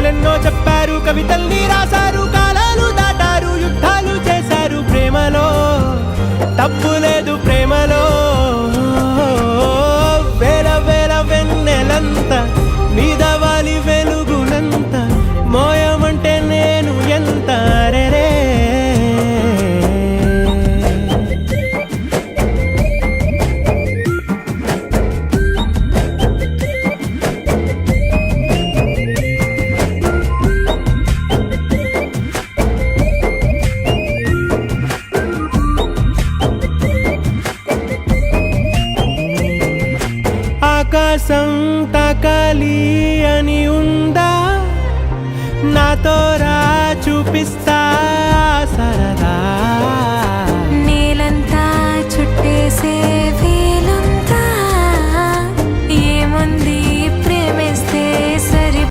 కథలెన్నో చెప్పారు, కవితల్ని రాశారు, కాలాలు దాటారు, యుద్ధాలు చేశారు. ప్రేమలో తప్పు లేదు, ప్రేమలో వేల వేల వెన్నెలంత మీద వాలి వెలుగునంత మోయమంటే నేను ఎంత రే. ఆకాశం తాకాలి అని ఉందా, నాతో రా చూపిస్తా సరదా.